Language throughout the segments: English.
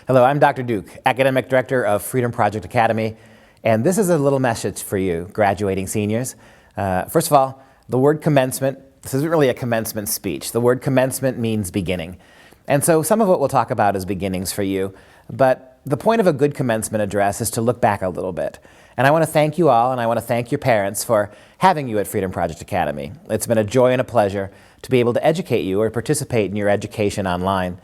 Hello, I'm Dr. Duke, Academic Director of FreedomProject Academy, and this is a little message for you, graduating seniors. First of all, the word commencement, this isn't really a commencement speech. The word commencement means beginning. And so some of what we'll talk about is beginnings for you, but the point of a good commencement address is to look back a little bit. And I want to thank you all, and I want to thank your parents for having you at FreedomProject Academy. It's been a joy and a pleasure to be able to educate you or participate in your education online.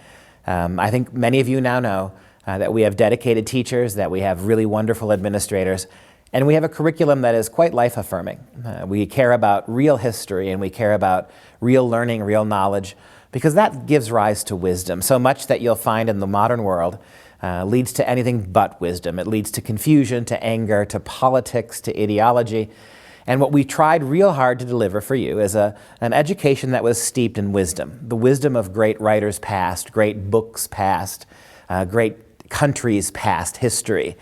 I think many of you now know that we have dedicated teachers, that we have really wonderful administrators, and we have a curriculum that is quite life-affirming. We care about real history, and we care about real learning, real knowledge, because that gives rise to wisdom. So much that you'll find in the modern world leads to anything but wisdom. It leads to confusion, to anger, to politics, to ideology. And what we tried real hard to deliver for you is an education that was steeped in wisdom, the wisdom of great writers past, great books past, great countries past, history,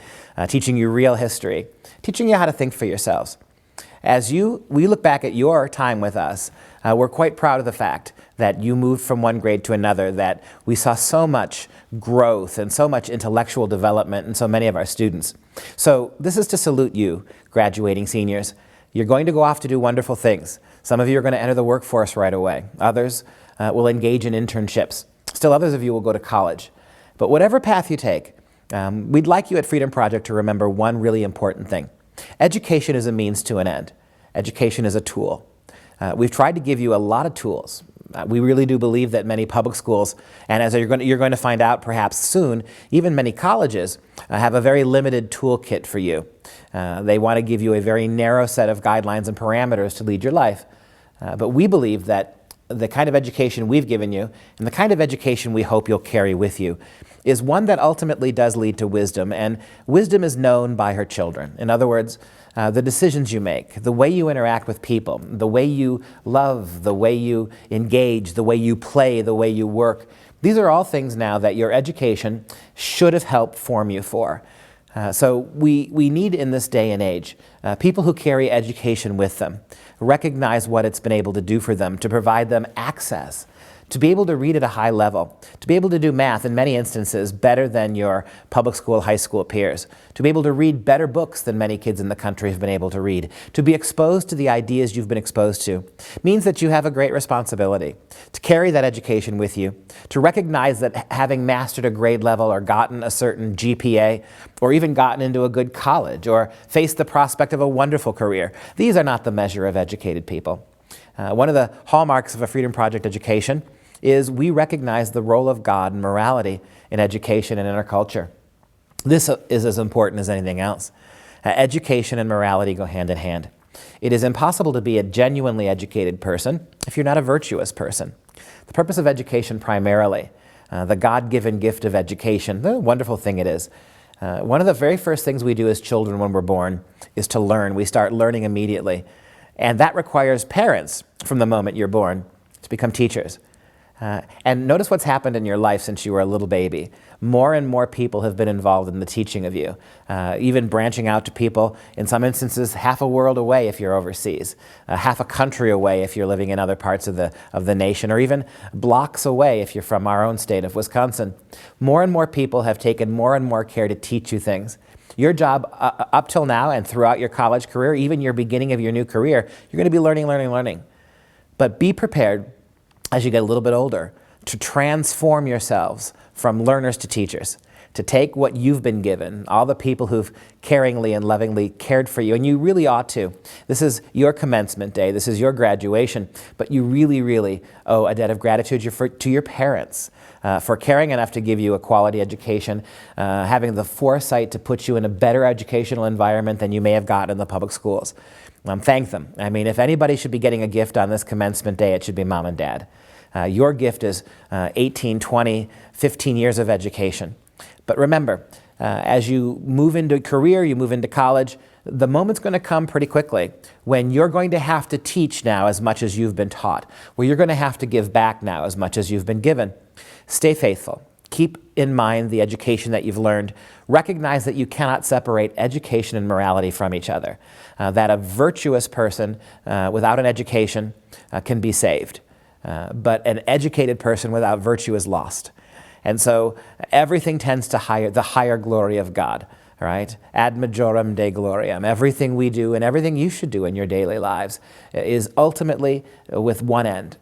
teaching you real history, teaching you how to think for yourselves. As we look back at your time with us, we're quite proud of the fact that you moved from one grade to another, that we saw so much growth and so much intellectual development in so many of our students. So this is to salute you, graduating seniors. You're going to go off to do wonderful things. Some of you are going to enter the workforce right away. Others will engage in internships. Still others of you will go to college. But whatever path you take, we'd like you at Freedom Project to remember one really important thing. Education is a means to an end. Education is a tool. We've tried to give you a lot of tools. We really do believe that many public schools, and as you're going to find out perhaps soon, even many colleges have a very limited toolkit for you. They want to give you a very narrow set of guidelines and parameters to lead your life. But we believe that the kind of education we've given you and the kind of education we hope you'll carry with you is one that ultimately does lead to wisdom, and wisdom is known by her children. In other words, the decisions you make, the way you interact with people, the way you love, the way you engage, the way you play, the way you work. These are all things now that your education should have helped form you for. So we need in this day and age people who carry education with them, recognize what it's been able to do for them, to provide them access, to be able to read at a high level, to be able to do math in many instances better than your public school, high school peers, to be able to read better books than many kids in the country have been able to read, to be exposed to the ideas you've been exposed to, means that you have a great responsibility to carry that education with you, to recognize that having mastered a grade level or gotten a certain GPA, or even gotten into a good college, or faced the prospect of a wonderful career, these are not the measure of educated people. One of the hallmarks of a Freedom Project education is we recognize the role of God and morality in education and in our culture. This is as important as anything else. Education and morality go hand in hand. It is impossible to be a genuinely educated person if you're not a virtuous person. The purpose of education primarily, the God-given gift of education, the wonderful thing it is. One of the very first things we do as children when we're born is to learn. We start learning immediately. And that requires parents from the moment you're born to become teachers. And notice what's happened in your life since you were a little baby. More and more people have been involved in the teaching of you, even branching out to people, in some instances, half a world away if you're overseas, half a country away if you're living in other parts of the nation, or even blocks away if you're from our own state of Wisconsin. More and more people have taken more and more care to teach you things. Your job up till now and throughout your college career, even your beginning of your new career, you're going to be learning. But be prepared as you get a little bit older to transform yourselves from learners to teachers, to take what you've been given, all the people who've caringly and lovingly cared for you, and you really ought to. This is your commencement day, this is your graduation, but you really owe a debt of gratitude to your parents for caring enough to give you a quality education, having the foresight to put you in a better educational environment than you may have gotten in the public schools. Thank them. I mean, if anybody should be getting a gift on this commencement day, it should be mom and dad. Your gift is 18, 20, 15 years of education. But remember, as you move into career, you move into college, the moment's going to come pretty quickly when you're going to have to teach now as much as you've been taught, where you're going to have to give back now as much as you've been given. Stay faithful. Keep in mind the education that you've learned. Recognize that you cannot separate education and morality from each other, that a virtuous person without an education can be saved, but an educated person without virtue is lost. And so everything tends to the higher glory of God, right? Ad majorem Dei gloriam. Everything we do and everything you should do in your daily lives is ultimately with one end,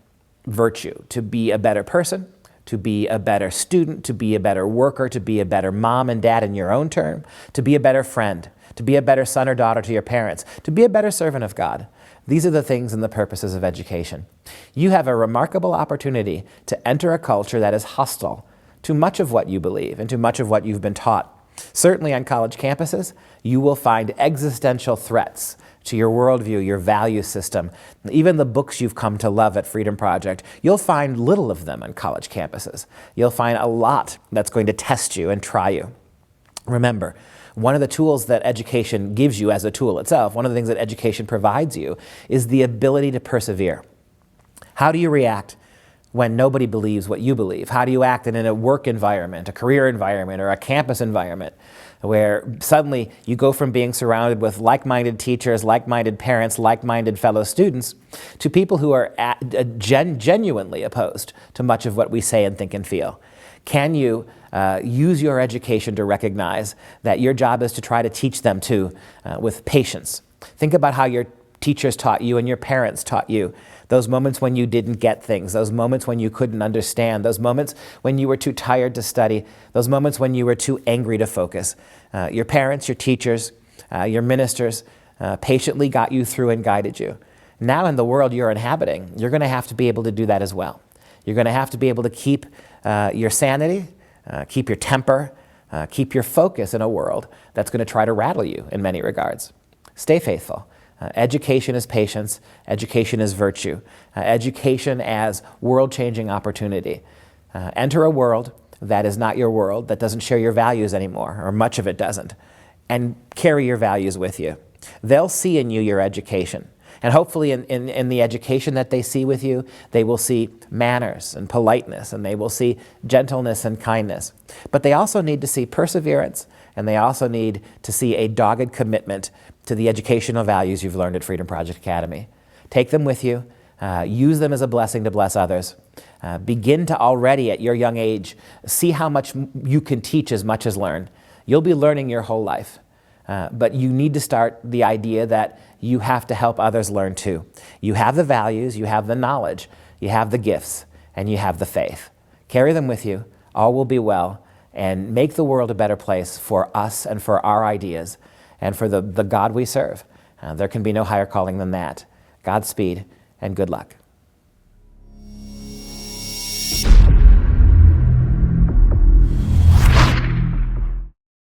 virtue, to be a better person, to be a better student, to be a better worker, to be a better mom and dad in your own term, to be a better friend, to be a better son or daughter to your parents, to be a better servant of God. These are the things and the purposes of education. You have a remarkable opportunity to enter a culture that is hostile to much of what you believe and to much of what you've been taught. Certainly on college campuses, you will find existential threats to your worldview, your value system, even the books you've come to love at Freedom Project. You'll find little of them on college campuses. You'll find a lot that's going to test you and try you. Remember, one of the tools that education gives you as a tool itself, one of the things that education provides you, is the ability to persevere. How do you react when nobody believes what you believe? How do you act in a work environment, a career environment, or a campus environment where suddenly you go from being surrounded with like-minded teachers, like-minded parents, like-minded fellow students to people who are genuinely opposed to much of what we say and think and feel? Can you use your education to recognize that your job is to try to teach them too with patience? Think about how your teachers taught you and your parents taught you. Those moments when you didn't get things, those moments when you couldn't understand, those moments when you were too tired to study, those moments when you were too angry to focus. Your parents, your teachers, your ministers patiently got you through and guided you. Now in the world you're inhabiting, you're going to have to be able to do that as well. You're going to have to be able to keep your sanity, keep your temper, keep your focus in a world that's going to try to rattle you in many regards. Stay faithful. Education is patience. Education is virtue. Education as world-changing opportunity. Enter a world that is not your world, that doesn't share your values anymore, or much of it doesn't, and carry your values with you. They'll see in you your education. And hopefully in the education that they see with you, they will see manners and politeness, and they will see gentleness and kindness. But they also need to see perseverance, and they also need to see a dogged commitment to the educational values you've learned at Freedom Project Academy. Take them with you. Use them as a blessing to bless others. Begin to already at your young age see how much you can teach as much as learn. You'll be learning your whole life. But you need to start the idea that you have to help others learn too. You have the values, you have the knowledge, you have the gifts, and you have the faith. Carry them with you. All will be well, and make the world a better place for us and for our ideas and for the God we serve. There can be no higher calling than that. Godspeed and good luck.